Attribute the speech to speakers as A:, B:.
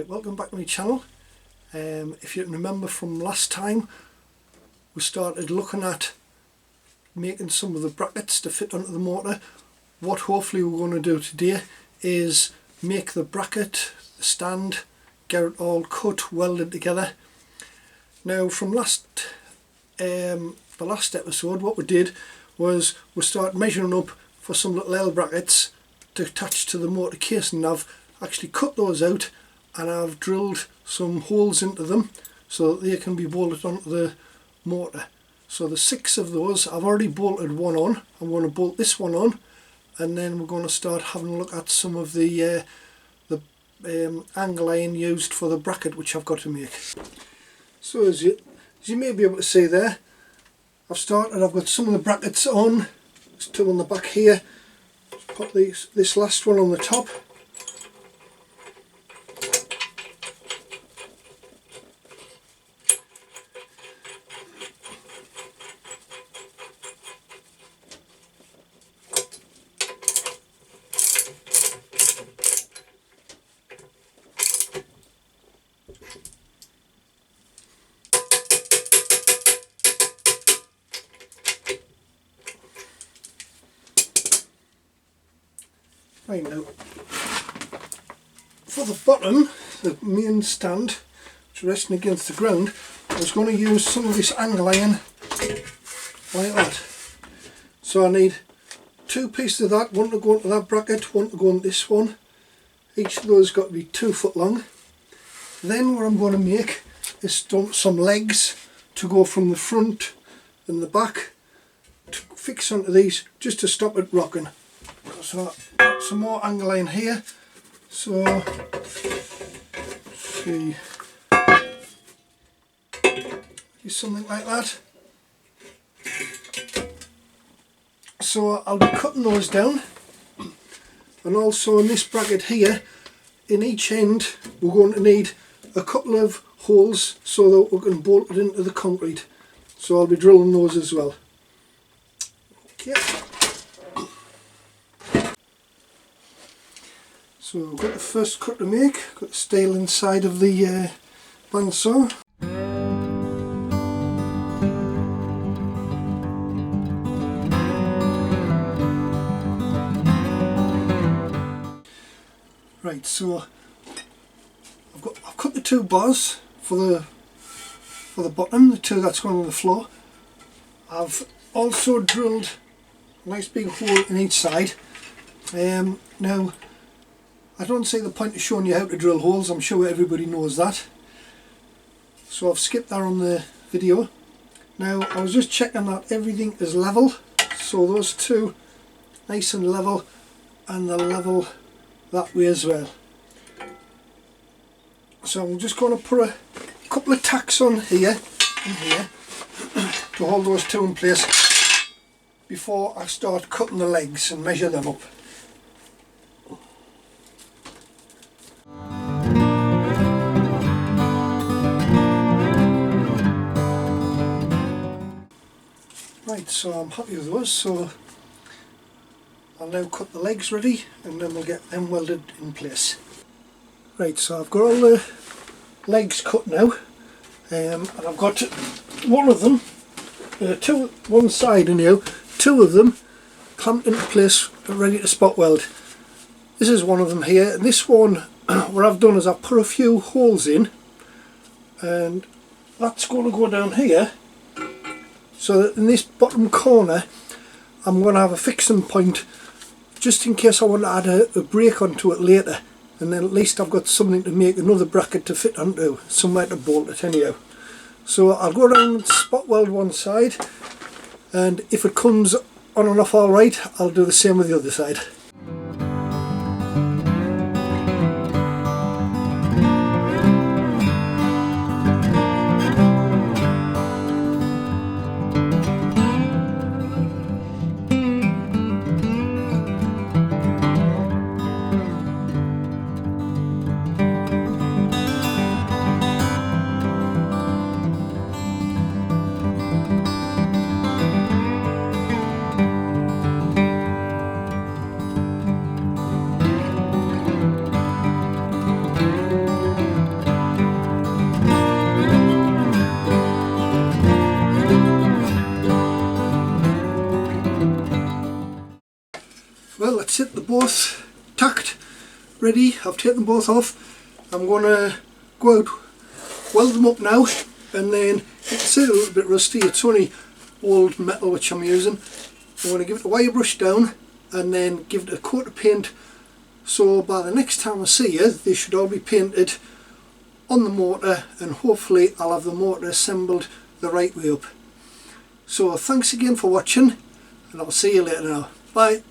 A: Right, welcome back to my channel. If you can remember from last time, we started looking at making some of the brackets to fit onto the motor. What hopefully we're going to do today is make the bracket, the stand, get it all cut, welded together. Now from the last episode, what we did was we started measuring up for some little L brackets to attach to the motor casing. I've actually cut those out and I've drilled some holes into them so that they can be bolted onto the motor. So the 6 of those, I've already bolted one on. I'm going to bolt this one on, and then we're going to start having a look at some of the angle iron used for the bracket which I've got to make. So as you may be able to see there, I've got some of the brackets on. There's 2 on the back here. Just put this last one on the top. Right, now for the bottom, the main stand, which is resting against the ground, I was going to use some of this angle iron like that. So I need 2 pieces of that, one to go into that bracket, one to go into this one. Each of those got to be 2 foot long. Then what I'm going to make is some legs to go from the front and the back to fix onto these, just to stop it rocking. So some more angle iron here, so see, use something like that. So I'll be cutting those down, and also in this bracket here, in each end we're going to need a couple of holes so that we can bolt it into the concrete. So I'll be drilling those as well. Okay. So we've got the first cut to make, got the steel inside of the bandsaw. Right, so I've cut the 2 bars for the bottom, the 2 that's going on the floor. I've also drilled a nice big hole in each side. Now I don't see the point of showing you how to drill holes, I'm sure everybody knows that. So I've skipped that on the video. Now I was just checking that everything is level, so those 2 nice and level, and they're level that way as well. So I'm just going to put a couple of tacks on here and here to hold those 2 in place before I start cutting the legs and measure them up. Right, so I'm happy with those, so I'll now cut the legs ready and then we'll get them welded in place. Right, so I've got all the legs cut now, and I've got one of them, one side anyhow, 2 of them clamped into place ready to spot weld. This is one of them here, and this one what I've done is I've put a few holes in, and that's going to go down here. So that in this bottom corner I'm going to have a fixing point just in case I want to add a brake onto it later, and then at least I've got something to make another bracket to fit onto, somewhere to bolt it anyhow. So I'll go down and spot weld one side, and if it comes on and off alright, I'll do the same with the other side. that's it, they're both tacked, ready. I've taken them both off. I'm going to go out, weld them up now, and then it's a little bit rusty, it's only old metal which I'm using. I'm going to give it a wire brush down and then give it a coat of paint, so by the next time I see you they should all be painted on the mortar, and hopefully I'll have the mortar assembled the right way up. So thanks again for watching, and I'll see you later now. Bye.